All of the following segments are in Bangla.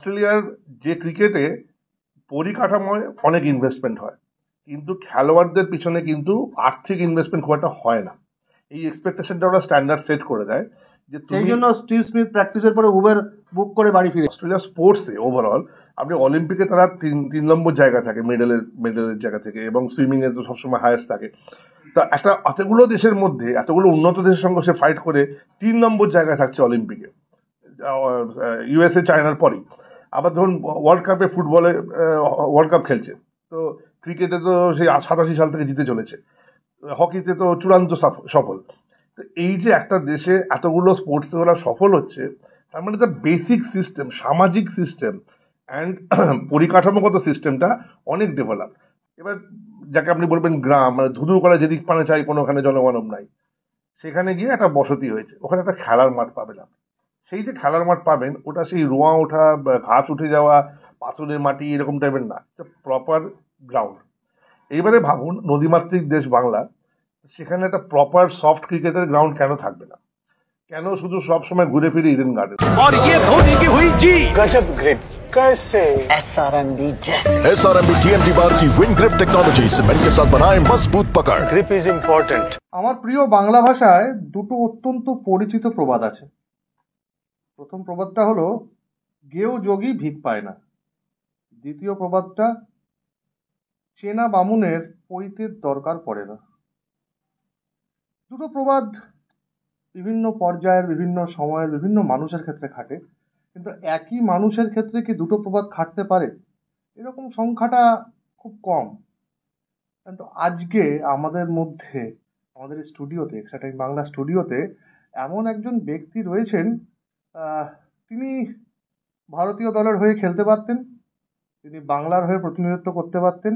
অস্ট্রেলিয়ার যে ক্রিকেটে পরিকাঠামোয় অনেক ইনভেস্টমেন্ট হয়, কিন্তু খেলোয়াড়দের পিছনে কিন্তু আর্থিক ইনভেস্টমেন্ট খুব একটা হয় না। এই এক্সপেকটেশনটা ওরা স্ট্যান্ডার্ড সেট করে দেয় যে সেই জন্য স্টিভ স্মিথ প্র্যাকটিসের পরে উবের বুক করে বাড়ি ফিরে। অস্ট্রেলিয়া স্পোর্টসে ওভারঅল আপনি অলিম্পিকে তারা তিন নম্বর জায়গা থাকে মেডেলের জায়গা থেকে, এবং সুইমিং এ তো সবসময় হায়েস্ট থাকে। তা একটা এতগুলো দেশের মধ্যে এতগুলো উন্নত দেশের সঙ্গে সে ফাইট করে 3 নম্বর জায়গায় থাকছে অলিম্পিকে, ইউএসএ চায়নার পরেই। আবার ধরুন ওয়ার্ল্ড কাপে ফুটবলে ওয়ার্ল্ড কাপ খেলছে, তো ক্রিকেটে তো সেই 87 সাল থেকে জিতে চলেছে, হকিতে তো চূড়ান্ত সফল। তো এই যে একটা দেশে এতগুলো স্পোর্টসে ওরা সফল হচ্ছে, তার মানে তার বেসিক সিস্টেম, সামাজিক সিস্টেম অ্যান্ড পরিকাঠামোগত সিস্টেমটা অনেক ডেভেলপ। এবার যাকে আপনি বলবেন গ্রাম, মানে ধুধু করে যেদিক পানে চাই কোনোখানে জনমানব নাই, সেখানে গিয়ে একটা বসতি হয়েছে, ওখানে একটা খেলার মাঠ পাবেন আপনি। সেই যে খেলার মাঠ পাবেন, ওটা সেই রোঁয়া ওঠা, ঘাস উঠে যাওয়া, পাথরের মাটি এরকম টাইপের না, প্রপার গ্রাউন্ড। এইবারে ভাবুন নদীমাতৃক দেশ বাংলা, সেখানে একটা প্রপার সফট ক্রিকেটের গ্রাউন্ড কেন থাকবে না? কেন শুধু সব সময় ঘুরে ফিরে ইডেন গার্ডেন? और ये धोनी की हुई जी गजब ग्रिप कैसे एसआरएमबी जैसे एसआरएमबी टीएमटी बार की विंग ग्रिप टेक्नोलॉजी सीमेंट के साथ बनाए मजबूत पकड़। Grip is important. আমার প্রিয় বাংলা ভাষায় দুটো অত্যন্ত পরিচিত প্রবাদ আছে। প্রথম প্রবাদটা হলো গেও যোগী ভিক পায় না। দ্বিতীয় প্রবাদটা চেনা বামুনের পৈতের দরকার পড়ে না। দুটো প্রবাদ বিভিন্ন পর্যায়ের, বিভিন্ন সময়ের, বিভিন্ন মানুষের ক্ষেত্রে খাটে, কিন্তু একই মানুষের ক্ষেত্রে কি দুটো প্রবাদ খাটতে পারে? এরকম সংখ্যাটা খুব কম। কিন্তু আজকে আমাদের মধ্যে, আমাদের স্টুডিওতে, এক্সট্রা টাইম বাংলা স্টুডিওতে এমন একজন ব্যক্তি রয়েছেন, তিনি ভারতীয় দলের হয়ে খেলতে পারতেন, তিনি বাংলার হয়ে প্রতিনিধিত্ব করতে পারতেন,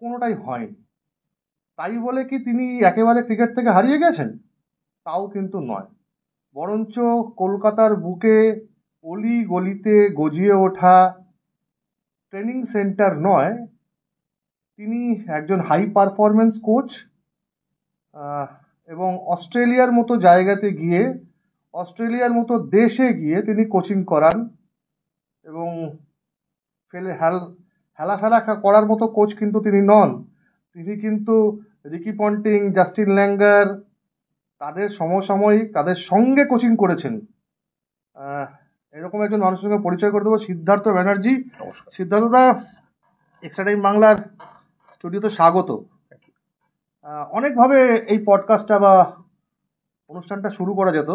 কোনোটাই হয়নি। তাই বলে কি তিনি একেবারে ক্রিকেট থেকে হারিয়ে গেছেন? তাও কিন্তু নয়। বরঞ্চ কলকাতার বুকে অলি গলিতে গজিয়ে ওঠা ট্রেনিং সেন্টার নয়, তিনি একজন হাই পারফরমেন্স কোচ, এবং অস্ট্রেলিয়ার মতো জায়গাতে গিয়ে, অস্ট্রেলিয়ার মতো দেশে গিয়ে তিনি কোচিং করান, এবং হেলাফেলা করার মতো কোচ কিন্তু তিনি নন। তিনি কিন্তু রিকি পন্টিং, জাস্টিন ল্যাঙ্গার, তাদের সমসাময়িক, তাদের সঙ্গে কোচিং করেছেন। এরকম একজন মানুষের সঙ্গে পরিচয় করে দেবো, সিদ্ধার্থ ব্যানার্জি। সিদ্ধার্থদা, এক্সট্রা টাইম বাংলার স্টুডিওতে স্বাগত। অনেকভাবে এই পডকাস্টটা বা অনুষ্ঠানটা শুরু করা যেত,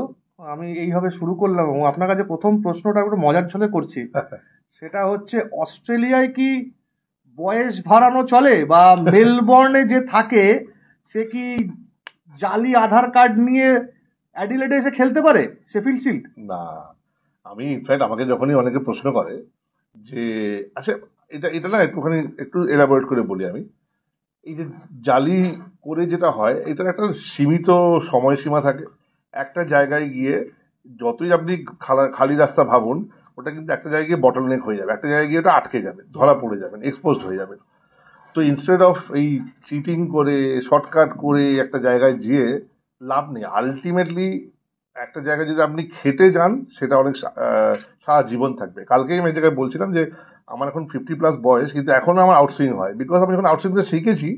আমি এইভাবে শুরু করলাম, এবং আপনার কাছে প্রথম প্রশ্নটা একটু মজার ছলে করছি। সেটা হচ্ছে, অস্ট্রেলিয়ায় কি বয়স ভাড়ানো চলে, বা মেলবোর্নে যে থাকে সে কি জালি আধার কার্ড নিয়ে অ্যাডিলেডে এসে খেলতে পারে শেফিল্ড শিল্ড? না, আমি ইনফ্যাক্ট আমাকে যখনই অনেকে প্রশ্ন করে যে আচ্ছা এটা না একটু এলাবোরেট করে বলি আমি। এই যে জালি করে যেটা হয়, এটার একটা সীমিত সময়সীমা থাকে। একটা জায়গায় গিয়ে যতই আপনি খালি রাস্তা ভাবুন, ওটা কিন্তু একটা জায়গায় গিয়ে বটল নেক হয়ে যাবে, একটা জায়গায় গিয়ে ওটা আটকে যাবে, ধরা পড়ে যাবেন, এক্সপোজড হয়ে যাবেন। তো ইনস্টেড অফ এই চিটিং করে, শর্টকাট করে একটা জায়গায় যেয়ে লাভ নেই। আলটিমেটলি একটা জায়গায় যদি আপনি খেটে যান, সেটা অনেক সারা জীবন থাকবে। কালকেই আমি এই জায়গায় বলছিলাম যে আমার এখন 50+ বয়স, কিন্তু এখনও আমার আউটসুইং হয়, বিকজ আমি যখন আউটসুইংটা শিখেছি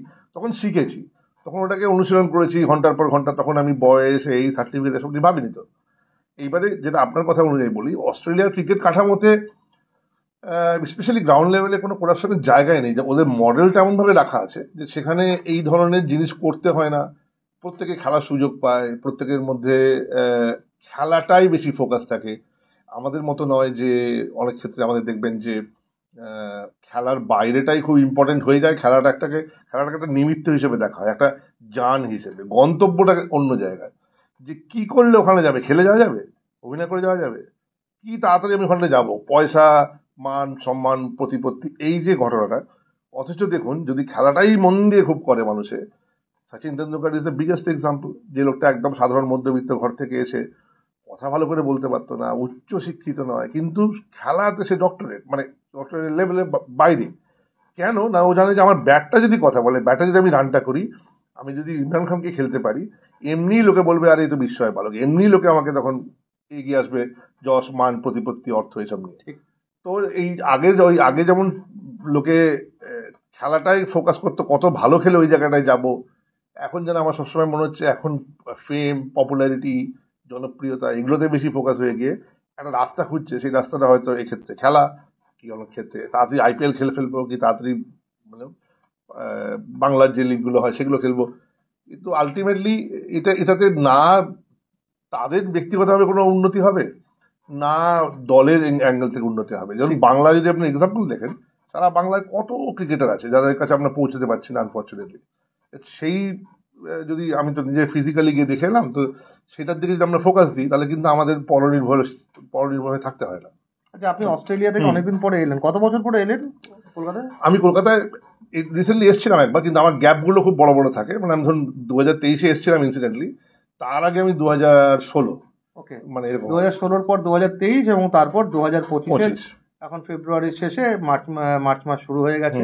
তখন ওটাকে অনুশীলন করেছি ঘন্টার পর ঘন্টা। তখন আমি বয়স, এই সার্টিফিকেট এসব নিয়ে ভাবিনি। তো এইবারে যেটা আপনার কথা অনুযায়ী বলি, অস্ট্রেলিয়ার ক্রিকেট কাঠামোতে স্পেশালি গ্রাউন্ড লেভেলে কোনো করাপশনের জায়গায় নেই। যে ওদের মডেলটা এমনভাবে রাখা আছে যে সেখানে এই ধরনের জিনিস করতে হয় না, প্রত্যেকে খেলার সুযোগ পায়, প্রত্যেকের মধ্যে খেলাটাই বেশি ফোকাস থাকে। আমাদের মতো নয় যে অনেক ক্ষেত্রে আমাদের দেখবেন যে খেলার বাইরেটাই খুব ইম্পর্টেন্ট হয়ে যায়, খেলাটাকে একটা নিমিত্ত হিসেবে দেখা হয়, একটা যান হিসেবে। গন্তব্যটাকে অন্য জায়গায়, যে কি করলে ওখানে যাবে, খেলে যাওয়া যাবে, অভিনয় করে যাওয়া যাবে, কি তাড়াতাড়ি আমি ওখানে যাবো, পয়সা, মান, সম্মান, প্রতিপত্তি, এই যে ঘটনাটা। অথচ দেখুন, যদি খেলাটাই মন দিয়ে খুব করে মানুষে, Sachin Tendulkar is the biggest example. যে লোকটা একদম সাধারণ মধ্যবিত্ত ঘর থেকে এসে কথা ভালো করে বলতে পারতো না, উচ্চ শিক্ষিত নয়, কিন্তু খেলাতে সে ডক্টরেট, মানে ডক্টরেট লেভেলে বাইরে। কেন না, ও জানে যে আমার ব্যাটটা যদি কথা বলে, ব্যাটে যদি আমি রানটা করি, আমি যদি ইমরান খানকে খেলতে পারি, এমনি লোকে বলবে আরে এই তো বিস্ময় বালক, এমনি লোকে আমাকে তখন এগিয়ে আসবে যশ, মান, প্রতিপত্তি, অর্থ এসব নিয়ে। তো এই আগে যেমন লোকে খেলাটাই ফোকাস করতো, কত ভালো খেলে ওই জায়গাটায় যাব। এখন যেন আমার সবসময় মনে হচ্ছে এখন ফেম, পপুলারিটি, জনপ্রিয়তা এগুলোতে বেশি ফোকাস হয়ে গিয়ে একটা রাস্তা খুঁজছে। সেই রাস্তাটা হয়তো এক্ষেত্রে খেলা, কি অনেক ক্ষেত্রে তাড়াতাড়ি IPL খেলে ফেলবো, কি তাড়াতাড়ি মানে বাংলার যে লিগগুলো হয় সেগুলো খেলবো। কিন্তু আলটিমেটলি এটাতে না তাদের ব্যক্তিগতভাবে কোনো উন্নতি হবে, না দলের অ্যাঙ্গেল থেকে উন্নতি হবে। যেমন বাংলা যদি আপনি এক্সাম্পল দেখেন, সারা বাংলায় কত ক্রিকেটার আছে যাদের কাছে আমরা পৌঁছতে পারছি না আনফর্চুনেটলি। সেই যদি আমি তো নিজে ফিজিক্যালি গিয়ে দেখে এলাম, তো সেটার দিকে যদি আমরা ফোকাস দিই তাহলে কিন্তু আমাদের পরনির্ভর হয়ে থাকতে হয় না। আচ্ছা, আপনি অস্ট্রেলিয়া থেকে অনেকদিন পরে এলেন, কত বছর পরে এলেন কলকাতায়? আমি কলকাতায় রিসেন্টলি এসেছিলাম একবার, কিন্তু আমার গ্যাপগুলো খুব বড় বড় থাকে। মানে আমি ধরুন 2023-এ এসেছিলাম ইনসিডেন্টলি, তার আগে আমি 2016, ওকে, মানে এরকম 2016-র পর 2023 এবং তারপর 2025 25। এখন ফেব্রুয়ারির শেষে মার্চ মাস শুরু হয়ে গেছে।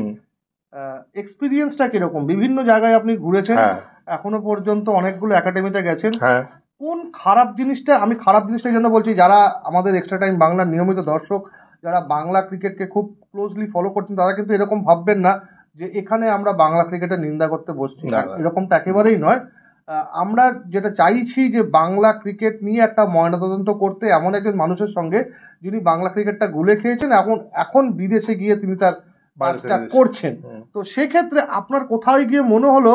এক্সপিরিয়েন্সটা কিরকম? বিভিন্ন জায়গায় আপনি ঘুরেছেন, হ্যাঁ এখনো পর্যন্ত অনেকগুলো একাডেমিতে গেছেন। হ্যাঁ, কোন খারাপ জিনিসটা, আমি খারাপ জিনিসটার জন্য বলছি, যারা আমাদের এক্সট্রা টাইম বাংলার নিয়মিত দর্শক, যারা বাংলা ক্রিকেটকে খুব ক্লোজলি ফলো করছেন, তারা কিন্তু এরকম ভাববেন না যে এখানে আমরা বাংলা ক্রিকেটের নিন্দা করতে বসছি। না, না। এরকমটা একেবারেই নয়। আমরা যেটা চাইছি যে বাংলা ক্রিকেট নিয়ে একটা ময়নাতদন্ত করতে এমন একজন মানুষের সঙ্গে, যিনি বাংলা ক্রিকেটটা গুলে খেয়েছেন, এখন বিদেশে গিয়ে তিনি তার কাজটা করছেন। তো সেক্ষেত্রে আপনার কোথায় গিয়ে মনে হলো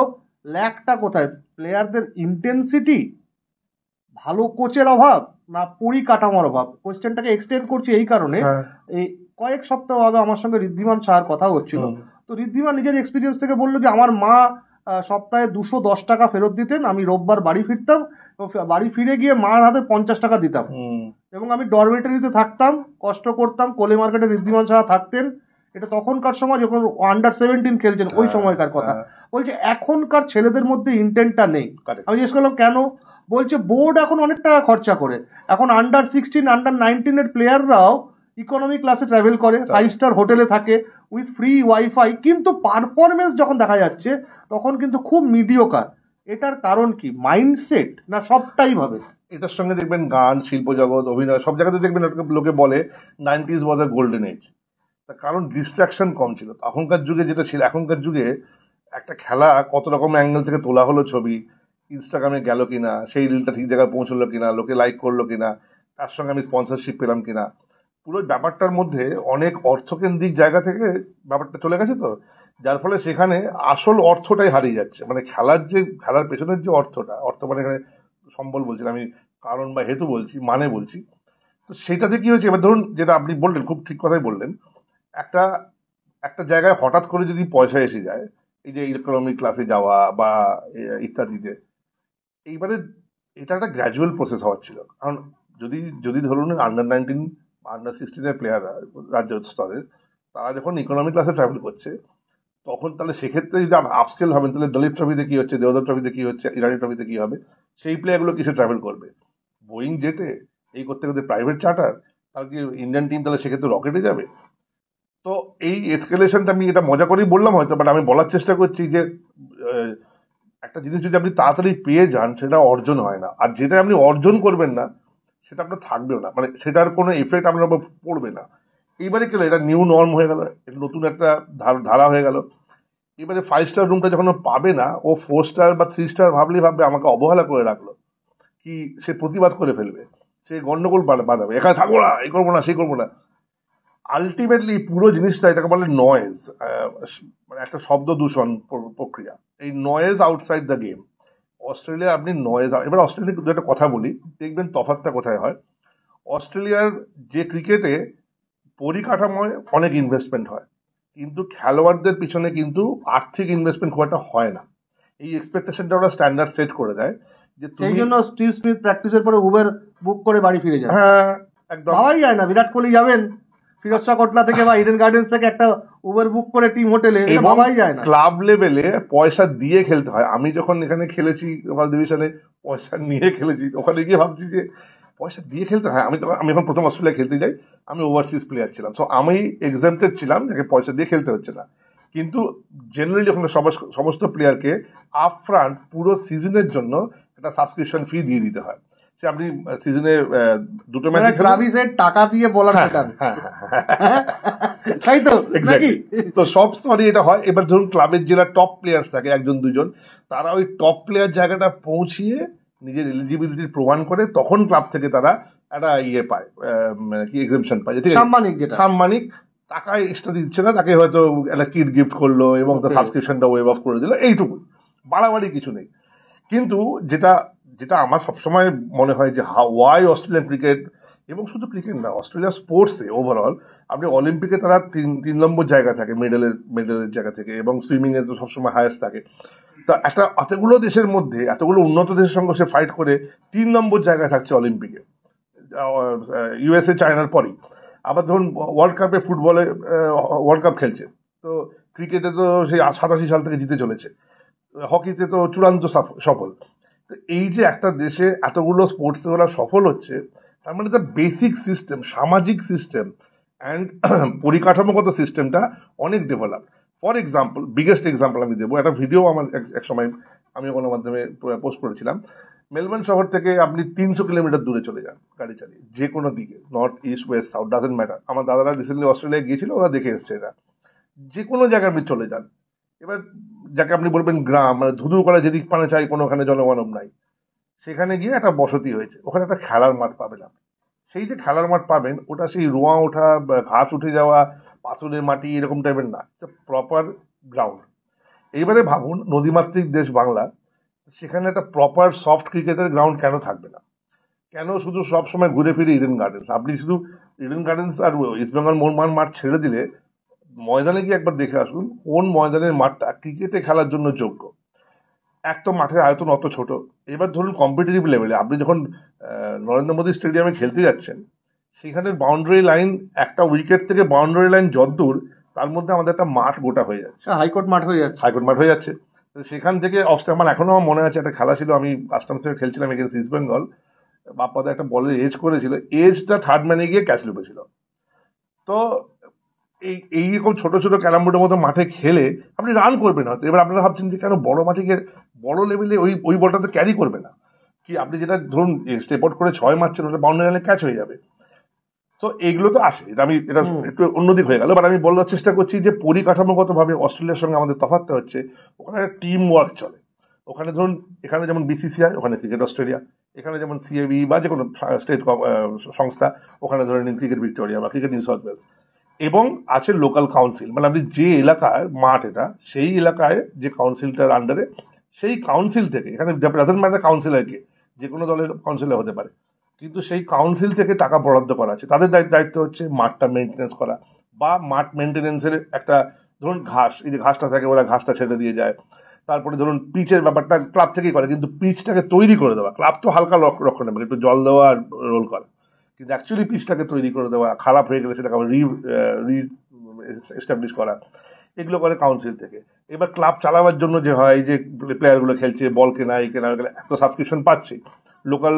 ল্যাকটা কোথায়? প্লেয়ারদের ইন্টেন্সিটি, ভালো কোচের অভাব, না পরিকাঠামোর অভাব? কোয়েশ্চেনটাকে এক্সটেন্ড করছি এই কারণে, এই কয়েক সপ্তাহ আগে আমার সঙ্গে ঋদ্ধিমান সাহার কথা হচ্ছিল। তো ঋদ্ধিমান নিজের এক্সপিরিয়েন্স থেকে বললো যে আমার মা সপ্তাহে 210 টাকা ফেরত দিতেন, আমি রোববার বাড়ি ফিরতাম, বাড়ি ফিরে গিয়ে মার হাতে 50 টাকা দিতাম, এবং আমি ডরমেটারিতে থাকতাম, কষ্ট করতাম। কোলে মার্কেটে ঋদ্ধিমান সাহা থাকতেন। এটা তখনকার সময় যখন আন্ডার-17 খেলছেন, ওই সময়কার কথা বলছে। এখনকার ছেলেদের মধ্যে ইন্টেন্টটা নেই। আমি জিজ্ঞেস করলাম কেন? বলছে বোর্ড এখন অনেক টাকা খরচা করে, এখন আন্ডার-16, আন্ডার-19 প্লেয়াররাও ইকোনমি ক্লাসে ট্রাভেল করে, 5 স্টার হোটেলে থাকে উইথ ফ্রি ওয়াইফাই, কিন্তু পারফরমেন্স যখন দেখা যাচ্ছে তখন কিন্তু খুব মিডিওকার। এটার কারণ কি? মাইন্ডসেট, না সবটাই ভাবে? এটার সঙ্গে দেখবেন গান, শিল্প জগৎ, অভিনয়, সব জায়গাতে দেখবেন লোকে বলে 90s ওয়াজ আ গোল্ডেন এজ। তার কারণ ডিস্ট্রাকশন কম ছিল। এখনকার যুগে যেটা ছিল, এখনকার যুগে একটা খেলা কত রকম অ্যাঙ্গেল থেকে তোলা হলো ছবি, ইনস্টাগ্রামে গেল কিনা, সেই রিলটা ঠিক জায়গায় পৌঁছলো কিনা, লোকে লাইক করলো কিনা, তার সঙ্গে আমি স্পন্সরশিপ পেলাম কিনা, পুরো ব্যাপারটার মধ্যে অনেক অর্থকেন্দ্রিক জায়গা থেকে ব্যাপারটা চলে গেছে। তো যার ফলে সেখানে আসল অর্থটাই হারিয়ে যাচ্ছে। মানে খেলার পেছনের যে অর্থ মানে এখানে সম্বল বলছি না আমি, কারণ বা হেতু বলছি, মানে বলছি। তো সেটাতে কি হয়েছে, এবার ধরুন যেটা আপনি বললেন, খুব ঠিক কথাই বললেন, একটা জায়গায় হঠাৎ করে যদি পয়সা এসে যায়, এই যে ইকোনমিক ক্লাসে যাওয়া বা ইত্যাদিতে, এইবারে এটা একটা গ্র্যাজুয়াল প্রসেস হওয়ার ছিল। কারণ যদি ধরুন আন্ডার-19, আন্ডার-16 প্লেয়াররা রাজ্য স্তরের, তারা যখন ইকোনমিক ক্লাসে ট্রাভেল করছে, তখন তাহলে সেক্ষেত্রে যদি আপস্কেল হবেন, তাহলে দলীপ ট্রফিতে কি হচ্ছে, দেওধর ট্রফিতে কি হচ্ছে, ইরানি ট্রফিতে কি হবে, সেই প্লেয়ারগুলো কিসে ট্রাভেল করবে? বোয়িং জেটে, এই করতে করতে প্রাইভেট চার্টার, তাহলে কি ইন্ডিয়ান টিম তাহলে সেক্ষেত্রে রকেটে যাবে? তো এই এসকেলেশনটা আমি এটা মজা করেই বললাম হয়তো, বাট আমি বলার চেষ্টা করছি যে একটা জিনিস যদি আপনি তাড়াতাড়ি পেয়ে যান, সেটা অর্জন হয় না। আর যেটা আপনি অর্জন করবেন না, সেটা আপনার থাকবেও না, মানে সেটার কোনো এফেক্ট আপনার উপর পড়বে না। এইবারে কি হলো, এটা নিউ নর্ম হয়ে গেল, এটা নতুন একটা ধারা হয়ে গেল। এবারে 5 স্টার রুমটা যখন পাবে না, ও 4 স্টার বা 3 স্টার ভাবলেই ভাববে আমাকে অবহেলা করে রাখলো, কি সে প্রতিবাদ করে ফেলবে, সে গন্ডগোল বাঁধাবে, এখানে থাকবো না, এই করবো না, সেই করবো না। আলটিমেটলি পুরো জিনিসটা, এটাকে বলে নয়েজ, মানে একটা শব্দ দূষণ প্রক্রিয়া। এই noise outside the game. Australia আপনি নয়েজ, এবার অস্ট্রেলিয়া একটা কথা বলি, দেখবেন তফাৎটা কোথায় হয়। অস্ট্রেলিয়ার যে ক্রিকেটে পরিকাঠামোয় অনেক ইনভেস্টমেন্ট হয়, কিন্তু খেলোয়াড়দের পিছনে কিন্তু আর্থিক ইনভেস্টমেন্ট খুব একটা হয় না। এই এক্সপেকটেশনটা ওরা স্ট্যান্ডার্ড সেট করে দেয় যে সেই জন্য স্টিভ স্মিথ প্র্যাকটিসের পরে উবের বুক করে বাড়ি ফিরে যায়। হ্যাঁ, একদম পাওয়াই যায় না। বিরাট কোহলি যাবেন ফিরোজ শাহ কোটলা থেকে বা ইডেন গার্ডেন্স থেকে একটা উবের বুক করে টিম হোটেলে, পাওয়াই যায় না। ক্লাব লেভেলে পয়সা দিয়ে খেলতে হয়। আমি যখন এখানে খেলেছি লোকাল ডিভিশনে, পয়সা নিয়ে খেলেছি, ওখানে গিয়ে ভাবছি যে পয়সা দিয়ে খেলতে হয়। আমি এখন প্রথম অস্ট্রেলিয়া খেলতে যাই, আমি ওভারসিজ প্লেয়ার ছিলাম, সো আমি এক্সাম্পটেড ছিলাম, যাকে পয়সা দিয়ে খেলতে হচ্ছে না। কিন্তু জেনারেলি ওখানে সমস্ত প্লেয়ারকে আপফ্রন্ট পুরো সিজনের জন্য একটা সাবস্ক্রিপশন ফি দিয়ে দিতে হয়। সে আপনি সিজনে দুটো মানে ম্যাচ ট্রাভিসের টাকা দিয়ে বলার প্যাটার্ন, তাই তো নাকি? তো সব স্তরে এটা হয়। এবার ধরুন ক্লাবের যারা টপ প্লেয়ার্স থাকে 1-2 জন, তারা ওই টপ প্লেয়ার জায়গাটা পৌঁছিয়ে নিজের এলিজিবিলিটি প্রমাণ করে তখন ক্লাব থেকে তারা একটা ইয়ে পায়, কি এক্সেমশন পায়, ঠিক আছে, সাম্মানিক, যেটা সাম্মানিক টাকা এক্সট্রা দিচ্ছে না, তাকে হয়তো একটা কিট গিফট করলো এবং তার সাবস্ক্রিপশনটা ওয়েভ অফ করে দিল, এইটুকু, বাড়াবাড়ি কিছু নেই। কিন্তু যেটা যেটা আমার সবসময় মনে হয় যে ওয়াই অস্ট্রেলিয়ান ক্রিকেট, এবং শুধু ক্রিকেট না, অস্ট্রেলিয়া স্পোর্টসে ওভারঅল, আপনি অলিম্পিকে তারা 3 নম্বর জায়গা থাকে মেডেলের জায়গা থেকে, এবং সুইমিংয়ে তো সবসময় হায়েস্ট থাকে। তা একটা এতগুলো দেশের মধ্যে, এতগুলো উন্নত দেশের সঙ্গে সে ফাইট করে 3 নম্বর জায়গায় থাকছে অলিম্পিকে, ইউএসএ চায়নার পরেই। আবার ধরুন ওয়ার্ল্ড কাপে, ফুটবলে ওয়ার্ল্ড কাপ খেলছে, তো ক্রিকেটে তো সেই 87 সাল থেকে জিতে চলেছে, হকিতে তো চূড়ান্ত সফল। তো এই যে একটা দেশে এতগুলো স্পোর্টসে ওরা সফল হচ্ছে, তার মানে তার বেসিক সিস্টেম, সামাজিক সিস্টেম অ্যান্ড পরিকাঠামোগত সিস্টেমটা অনেক develop. For example, biggest example আমি দেবো, একটা ভিডিও আমার এক সময় আমি গণমাধ্যমে পোস্ট করেছিলাম। মেলবোর্ন শহর থেকে আপনি 300 কিলোমিটার দূরে চলে যান গাড়ি চালিয়ে, যে কোনো দিকে, north, east, West, south, doesn't matter. আমার দাদারা রিসেন্টলি অস্ট্রেলিয়া গিয়েছিল, ওরা দেখে এসছে এটা। যে কোনো জায়গায় আপনি চলে যান, এবার যাকে আপনি বলবেন গ্রাম, মানে ধুধু করা যেদিক পানে চাই, কোনোখানে জনমানব নাই, সেখানে গিয়ে একটা বসতি হয়েছে, ওখানে একটা খেলার মাঠ পাবেন আপনি। সেই যে খেলার মাঠ পাবেন, ওটা সেই রোঁয়া ওঠা, ঘাস উঠে যাওয়া, পাথরের মাটি এরকম টাইপের না, প্রপার গ্রাউন্ড। এইবারে ভাবুন, নদীমাতৃক দেশ বাংলা, সেখানে একটা প্রপার সফট ক্রিকেটের গ্রাউন্ড কেন থাকবে না? কেন শুধু সব সময় ঘুরে ফিরে ইডেন গার্ডেন্স? আপনি শুধু ইডেন গার্ডেন্স আর ইস্টবেঙ্গল মোহনবাগান মাঠ ছেড়ে দিলে, ময়দানে গিয়ে একবার দেখে আসুন কোন ময়দানের মাঠটা ক্রিকেটে খেলার জন্য যোগ্য। এক তো মাঠের আয়তন অত ছোট। এবার ধরুন কম্পিটিটিভ লেভেলে আপনি যখন নরেন্দ্র মোদী স্টেডিয়ামে খেলতে যাচ্ছেন, সেখানের বাউন্ডারি লাইন, একটা উইকেট থেকে বাউন্ডারি লাইন যতদূর, তার মধ্যে আমাদের একটা মাঠ গোটা হয়ে যাচ্ছে, হাইকোর্ট মাঠ হয়ে যাচ্ছে। তো সেখান থেকে আমার এখনো মনে আছে, একটা খেলা ছিল, আমি আসাম থেকে খেলছিলাম এগেন্স্ট ইস্ট বেঙ্গল, বাপ্পাদা একটা বলের এজ করেছিল, এজটা থার্ড ম্যানে গিয়ে ক্যাচ লুপেছিল। তো এইরকম ছোট ছোট ক্যারাম বোর্ডের মতো মাঠে খেলে আপনি রান করবেন হয়তো। এবার আপনারা ভাবছেন যে কেন বড় মাঠে গিয়ে বড় লেভেলে ওই বলটা তো ক্যারি করবে না, কি আপনি যেটা ধরুন স্টেপ আউট করে 6 মারছেন, ওটা বাউন্ডারি লাইনে ক্যাচ হয়ে যাবে। তো এইগুলো তো আসে, এটা একটু অন্যদিক হয়ে গেল। বাট আমি বলার চেষ্টা করছি যে পরিকাঠামোগতভাবে অস্ট্রেলিয়ার সঙ্গে আমাদের তফাৎটা হচ্ছে, ওখানে একটা টিম ওয়ার্ক চলে। ওখানে ধরুন, এখানে যেমন বিসিসিআই, ওখানে ক্রিকেট অস্ট্রেলিয়া, এখানে যেমন সিএবি বা যে কোনো স্টেট সংস্থা, ওখানে ধরে নিন ক্রিকেট ভিক্টোরিয়া বা ক্রিকেট নিউ সাউথ ওয়েলস, এবং আছে লোকাল কাউন্সিল, মানে আপনি যে এলাকায় মাঠ, এটা সেই এলাকায় যে কাউন্সিলটার আন্ডারে, সেই কাউন্সিল থেকে, এখানে ডাজেন্ট ম্যাটার কাউন্সিলর কে, যে কোনো দলের কাউন্সিলর হতে পারে, কিন্তু সেই কাউন্সিল থেকে টাকা বরাদ্দ করা আছে। তাদের দায়িত্ব হচ্ছে মাঠটা মেনটেন্যান্স করা, বা মাঠ মেনটেন্যান্সের একটা, ধরুন ঘাস, এই যে ঘাসটা থাকে, ওরা ঘাসটা ছেড়ে দিয়ে যায়। তারপরে ধরুন পিচের ব্যাপারটা ক্লাব থেকেই করে, কিন্তু পিচটাকে তৈরি করে দেওয়া, ক্লাব তো হালকা রক্ষণাবেক্ষণ, একটু জল দেওয়া আর রোল করা, কিন্তু অ্যাকচুয়ালি পিচটাকে তৈরি করে দেওয়া, খারাপ হয়ে গেলে সেটাকে আবার এস্টাবলিশ করা, এগুলো করে কাউন্সিল থেকে। এবার ক্লাব চালাবার জন্য যে হয়, এই যে প্লেয়ারগুলো খেলছে, বল কেনা, এই কেনা, এত সাবস্ক্রিপশন পাচ্ছে, লোকাল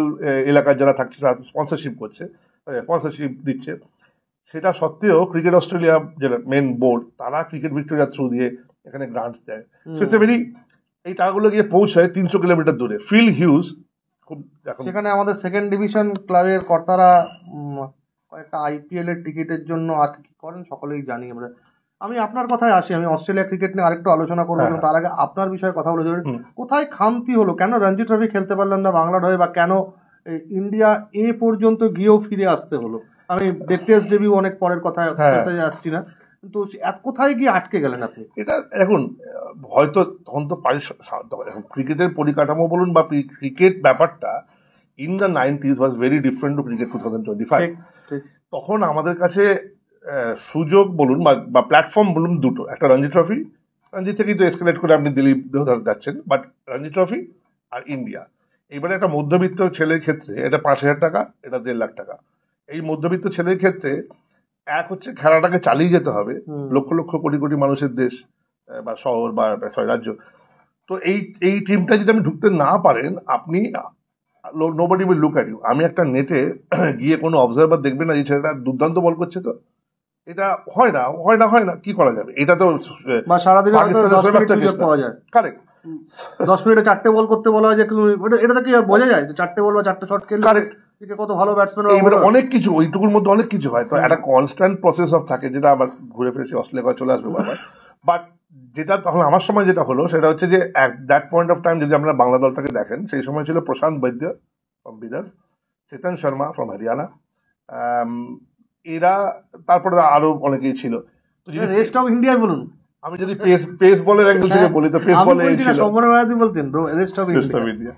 এলাকার যারা থাকছে তারা স্পন্সরশিপ করছে, স্পন্সরশিপ দিচ্ছে। সেটা সত্ত্বেও ক্রিকেট অস্ট্রেলিয়া যেটা মেন বোর্ড, তারা ক্রিকেট ভিক্টোরিয়ার থ্রু দিয়ে এখানে গ্রান্টস দেয়। এই টাকাগুলো গিয়ে পৌঁছায় 300 কিলোমিটার দূরে। ফিল হিউজ খুব, সেখানে আমাদের সেকেন্ড ডিভিশন ক্লাবের কর্তারা কয়েকটা আইপিএল এর টিকিটের জন্য আর কি করেন সকলেই জানি আমরা। আমি আপনার কথায় আসি, আমি অস্ট্রেলিয়া ক্রিকেট নিয়ে আরেকটু আলোচনা করবো, তার আগে আপনার বিষয়ে কথা বলে যাবেন। কোথায় খামতি হলো, কেন রঞ্জি ট্রফি খেলতে পারলেন না বাংলার হয়ে, বা কেন ইন্ডিয়া এ পর্যন্ত গিয়েও ফিরে আসতে হলো? আমি টেস্ট ডেবিউ অনেক পরের কথা আসছি না, কিন্তু কোথায় গিয়ে আটকে গেলেন আপনি? এটা এখন হয়তো তখন তো ক্রিকেটের পরিকাঠামো বলুন বা ক্রিকেট ব্যাপারটা in the 90s was very different to cricket 2025। তখন আমাদের কাছে সুযোগ বলুন বা প্ল্যাটফর্ম বলুন দুটো, একটা রঞ্জি ট্রফি, রঞ্জি থেকেই তো এসকেলেট করে আপনি দিলীপ দেহদার যাচ্ছেন, বাট রঞ্জি ট্রফি আর ইন্ডিয়া। এবারে একটা মধ্যবিত্ত ছেলের ক্ষেত্রে এটা 5,000 টাকা, এটা 1.5 লাখ টাকা। এই মধ্যবিত্ত ছেলের ক্ষেত্রে এক হচ্ছে খেলাটাকে চালিয়ে যেতে হবে, লক্ষ লক্ষ কোটি কোটি মানুষের দেশ বা শহর বা রাজ্য। তো এই টিমটা যদি আপনি ঢুকতে না পারেন, আপনি nobody will look at you. আমি একটা নেটে গিয়ে কোনো অবজারভার দেখবে না যে ছেলেটা দুর্দান্ত বল করছে, তো এটা হয় না, কি করা যাবে? এটা তো সারাদিন কারেক্ট। 10 মিনিটে 4টে বল করতে বলা হয় যে এটা তো কি বোঝা যায় যে 4টে বল বা 4টে শট খেললে Correct. কত ভালো ব্যাটসম্যান এইবারে অনেক কিছু ওইটুকুর মধ্যে অনেক কিছু হয়, তো একটা কনস্ট্যান্ট প্রসেস অফ থাকে যেটা আবার ঘুরে ফিরে অস্ট্রেলিয়া চলে আসবে বারবার। বাট যেটা তখন আমার সময় যেটা হলো সেটা হচ্ছে যে at that point of time যদি আপনারা বাংলা দলটাকে দেখেন, সেই সময় ছিল প্রশান্ত বৈদ্য ফ্রম বিদার, চেতন শর্মা ফ্রম হরিয়ানা, এরা, তারপরে আরো অনেকেই ছিল। তো যদি রেস্ট অফ ইন্ডিয়া বলুন, আমি যদি পেস বলের অ্যাঙ্গেল থেকে বলি তো পেস বলে ছিল সম্পূর্ণ ভারতী বলতেন রেস্ট অফ ইন্ডিয়া।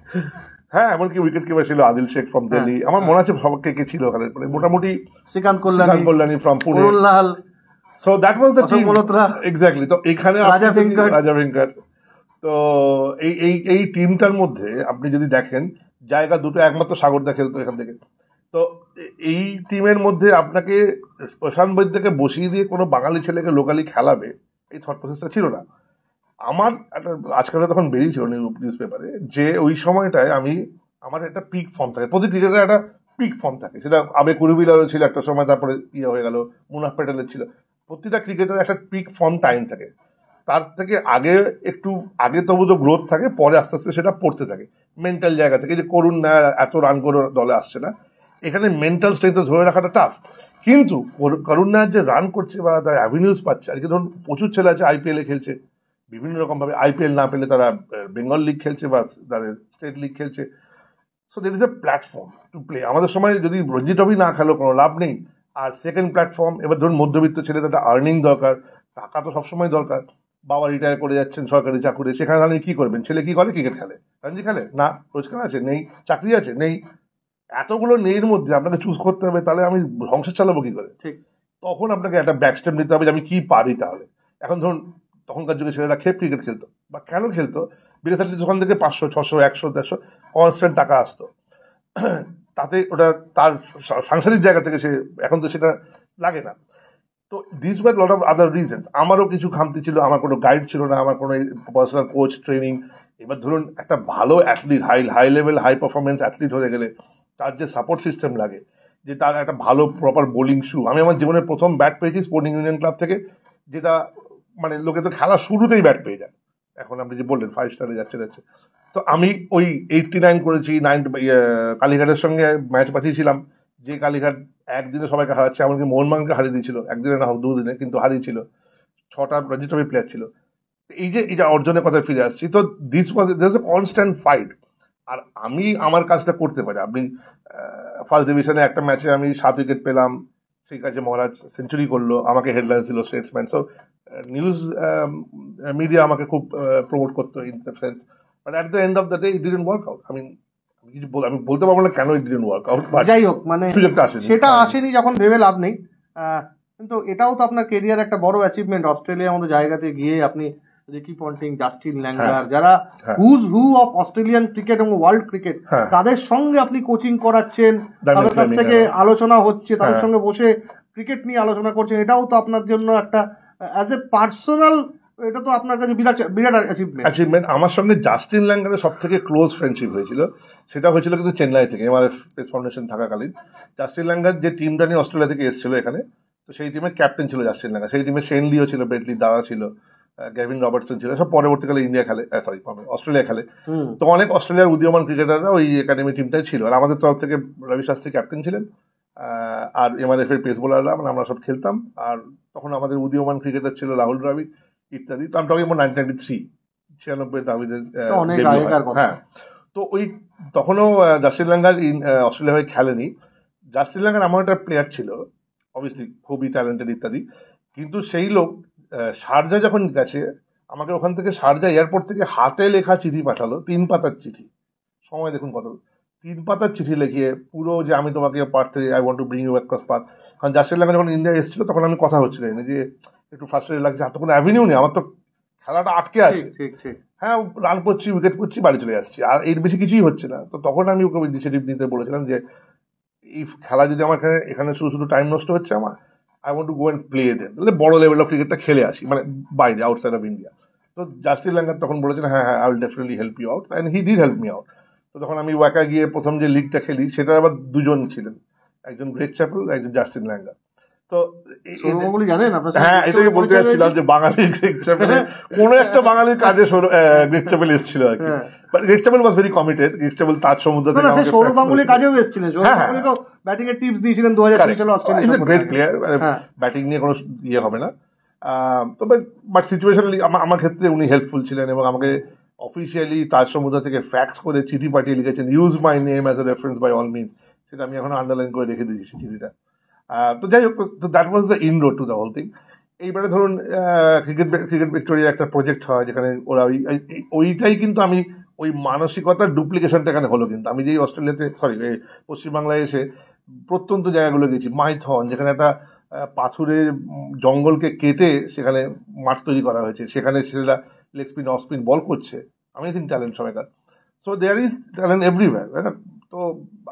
হ্যাঁ, এমনকি উইকেট কিপার ছিল আদিল শেখ ফ্রম দিল্লি, আমার মনে আছে সবাইকে কে ছিল ওখানে, মোটামুটি Srikanth Kalyani from Pune, Lal, so that was the team Malhotra, exactly. তো এখানে রাজা ভেঙ্কট, তো এই টিমটার মধ্যে আপনি যদি দেখেন জায়গা দুটো একমাত্র সাগরদা খেলতো এখান থেকে। তো এই টিমের মধ্যে আপনাকে প্রশান্ত বৈদ্যকে বসিয়ে দিয়ে কোনো বাঙালি ছেলেকে লোকালি খেলাবে এই থট প্রসেসটা ছিল না আমার। আজকাল তখন বেরিয়েছিল নিউজ পেপারে যে ওই সময়টায় আমার একটা পিক ফর্ম থাকে, প্রতি ক্রিকেটার একটা পিক ফর্ম থাকে, সেটা আবে কুরুবিলারও ছিল একটা সময়, তারপরে ইয়ে হয়ে গেল মুনাফ প্যাটেলের ছিল। প্রতিটা ক্রিকেটার একটা পিক ফর্ম টাইম থাকে, তার থেকে আগে তবু তো গ্রোথ থাকে, পরে আস্তে আস্তে সেটা পড়তে থাকে মেন্টাল জায়গা থেকে। যে করুন না এত রান করে দলে আসছে না, এখানে মেন্টাল স্ট্রেংথ ধরে রাখাটা টাফ। কিন্তু করুন না যে রান করছে বা তার অ্যাভিনিউজ পাচ্ছে, আজকে ধরুন প্রচুর ছেলে আছে আইপিএলে খেলছে, বিভিন্ন রকম ভাবে আইপিএল না পেলে তারা বেঙ্গল লিগ খেলছে বা তাদের স্টেট লিগ খেলছে। So there is a platform to play. আমাদের সময় যদি রঞ্জি ট্রফি না খেলো কোনো লাভ নেই, আর সেকেন্ড প্ল্যাটফর্ম, এবার ধরুন মধ্যবিত্ত ছেলে, তাদের আর্নিং দরকার, টাকা তো সবসময় দরকার। বাবা রিটায়ার করে যাচ্ছেন সরকারি চাকুরি, সেখানে আপনি কি করবেন? ছেলে কি করে? ক্রিকেট খেলে। রঞ্জি খেলে না, রোজগার আছে নেই, চাকরি আছে নেই, এতগুলো নেইর মধ্যে আপনাকে চুজ করতে হবে, তাহলে আমি সংসার চালাবো কি করে? তখন আপনাকে একটা ব্যাকস্টেপ নিতে হবে যে আমি কি পারি। তাহলে এখন ধরুন তখনকার যুগে ছেলেরা খেপ ক্রিকেট খেলতো, বা কেন খেলতো? বিরাট ওখান থেকে 500, 600, 100, 150 কনস্ট্যান্ট টাকা আসতো, তাতে ওটা তার সাংসারিক জায়গা থেকে সে, এখন তো সেটা লাগে না। তো this were lot of other reasons. আমারও কিছু খামতি ছিল, আমার কোনো গাইড ছিল না, আমার কোনো পার্সোনাল কোচ ট্রেনিং। এবার ধরুন একটা ভালো athlete, high level high performance athlete হয়ে গেলে তার যে সাপোর্ট সিস্টেম লাগে, যে তার একটা ভালো প্রপার বোলিং শু। আমি আমার জীবনের প্রথম ব্যাট পেয়েছি স্পোর্টিং ইউনিয়ন ক্লাব থেকে, যেটা মানে লোকে তো খেলা শুরুতেই ব্যাট পেয়ে যায়, এখন আপনি যে বললেন 5 স্টারে যাচ্ছে। তো আমি ওই 89 করেছি, কালীঘাটের সঙ্গে ম্যাচ বাঁচিয়েছিলাম, যে কালীঘাট একদিনে সবাইকে হারাচ্ছে, এমনকি মোহনবাগানকে হারিয়ে দিয়েছিল, একদিনে না হোক 2 দিনে, কিন্তু হারিয়েছিল। 6টা রঞ্জি ট্রফি প্লেয়ার ছিল। এই যে অর্জনের কথায় ফিরে আসছি, তো this was a constant fight. আর আমি আমার কাজটা করতে পারি। আপনি ফার্স্ট ডিভিশনে একটা ম্যাচে আমি 7 উইকেট পেলাম, সেই কাজে মহারাজ সেঞ্চুরি করলো, আমাকে হেডলাইন্স ছিল স্টেটসম্যান। সো নিউজ মিডিয়া আমাকে খুব প্রমোট করতো in the sense, but at the end of the day it didn't work out. আমি বলতে পারবো না কেন ইট ডিডন্ট ওয়ার্ক আউট, যাই হোক, মানে সেটা আসেনি যখন ভেবে লাভ নেই। কিন্তু এটাও তো আপনার কেরিয়ার একটা বড় অ্যাচিভমেন্ট, অস্ট্রেলিয়ার মতো জায়গাতে গিয়ে আপনি রিকি পন্টিং, জাস্টিন ল্যাঙ্গার, যারা who's who of Australian cricket এবং ওয়ার্ল্ড ক্রিকেট, তাদের সঙ্গে আপনি কোচিং করাচ্ছেন, তাদের কাছ থেকে আলোচনা হচ্ছে, তাদের সঙ্গে বসে ক্রিকেট নিয়ে আলোচনা করছেন, এটাও তো আপনার জন্য একটা অ্যাজ এ পার্সোনাল, এটা তো আপনার কাছে বিরাট বিরাট অ্যাচিভমেন্ট। আমার সঙ্গে জাস্টিন ল্যাঙ্গারের সব থেকে ক্লোজ ফ্রেন্ডশিপ হয়েছিল, সেটা হয়েছিল কিন্তু চেন্নাই থেকে, এমআরএফ ফাউন্ডেশন থাকাকালীন। জাস্টিন ল্যাঙ্গার যে টিমটা নিয়ে অস্ট্রেলিয়া থেকে এসেছিল এখানে, তো সেই টিমের ক্যাপ্টেন ছিল জাস্টিন ল্যাঙ্গার। সেই টিমে শেন লিও ছিল, ব্রেটলি দাদা ছিল, গ্যাভিন রবার্টসন ছিল, সব পরবর্তীকালে ইন্ডিয়া খেলে, অস্ট্রেলিয়া খেলে। তো অনেক অস্ট্রেলিয়ার উদীয়মান ক্রিকেটাররা ওই একাডেমি টিমটাই ছিল। আর আমাদের তরফ থেকে রবি শাস্ত্রী ক্যাপ্টেন ছিলেন, আর এমআরএফ এর পেস বোলাররা, মানে আমরা সব খেলতাম। আর তখন আমাদের উদীয়মান ক্রিকেটার ছিল রাহুল দ্রাবিড় ইত্যাদি। তো আমি টকিং অ্যাবাউট 1993, 96 দ্রাবিড়ের। হ্যাঁ, তো ওই তখনও জাস্টিন ল্যাঙ্গার অস্ট্রেলিয়া হয়ে খেলেনি। জাস্টিন ল্যাঙ্গার আমার একটা প্লেয়ার ছিল, অবভিয়াসলি খুবই ট্যালেন্টেড ইত্যাদি, কিন্তু সেই লোক শারজা যখন গেছে, আমাকে ওখান থেকে শারজা এয়ারপোর্ট থেকে হাতে লেখা চিঠি পাঠালো, 3 পাতার চিঠি। সময় দেখুন কত, 3 পাতার চিঠি লিখিয়ে পুরো, যে আমি তোমাকে পার্থে I want to bring you across path. কারণ জাস্টিন ল্যাঙ্গার যখন ইন্ডিয়া এসেছিল তখন আমি কথা হচ্ছিল যে একটু ফার্স্ট্রেটেড লাগছে, হাতে কোনো অ্যাভিনিউ নেই, আমার তো খেলাটা আটকে আছে। হ্যাঁ, রান করছি, উইকেট করছি, বাড়ি চলে আসছি, আর এর বেশি কিছুই হচ্ছে না। তো তখন আমি ওকে ইনিশিয়েটিভ নিতে বলেছিলাম যে এই খেলা যদি আমার এখানে শুধু টাইম নষ্ট হচ্ছে আমার, I want to go and play then, তাহলে বড় লেভেল অফ ক্রিকেটটা খেলে আসি, মানে বাইরে, আউটসাইড অফ ইন্ডিয়া। তো জাস্টিন ল্যাঙ্গার তখন বলেছেন হ্যাঁ I will definitely help you out, and he did help me out. তো তখন আমি ওয়াকা গিয়ে প্রথম যে লিগটা খেলি, সেটা আবার 2 জন ছিলেন, একজন গ্রেগ চ্যাপেল, একজন জাস্টিন ল্যাঙ্গার। তো সৌরভ গাঙ্গুলি জানেন আপনার সাথে হ্যাঁ, গ্রেগ এটাকে চ্যাপেল বলতে পরিচয় যাচ্ছিলাম হয়েছে? যে বাঙালি গ্রেগ চ্যাপেল কোনো একটা বাঙালির কাজে গ্রেগ চ্যাপেল এসেছিল আর কি। হ্যাঁ। But Greg Chappell was very committed. Greg Chappell তাজ সমুদ্র না থেকে না, সে আমাকে সৌরভ fax গাঙ্গুলির করেছিল। কাজেও এসেছিলেন, সৌরভ হ্যাঁ, গাঙ্গুলিকেও ব্যাটিং এর টিপস দিয়েছিলেন 2003 সালে অস্ট্রেলিয়ার is a great supporter. Player, হ্যাঁ। ব্যাটিং নিয়ে কোনো ইয়ে হবে না। তবে বাট সিচুয়েশনালি আমার ক্ষেত্রে উনি হেল্পফুল ছিলেন এবং আমাকে অফিসিয়ালি তাজ সমুদ্র থেকে ফ্যাক্স করে চিঠি পাঠিয়ে লিখেছেন, use my name as a reference by all means. সেটা আমি এখন আন্ডারলাইন করে রেখে দিয়েছি চিঠিটা। তো যাই হোক, তো that was the inroad to the whole thing. এইবারে ধরুন ক্রিকেট ভিক্টোরিয়া একটা প্রজেক্ট হয় যেখানে ওরা ওইটাই কিন্তু আমি ওই মানসিকতার ডুপ্লিকেশনটা এখানে হলো। কিন্তু আমি যেই অস্ট্রেলিয়াতে পশ্চিমবাংলায় এসে প্রত্যন্ত জায়গাগুলো গেছি, মাইথন যেখানে একটা পাথুরের জঙ্গলকে কেটে সেখানে মাঠ তৈরি করা হয়েছে, সেখানে ছেলেরা leg spin off spin ball করছে, অ্যামেজিং ট্যালেন্ট সবাইকার। So there is talent everywhere, তাই না? তো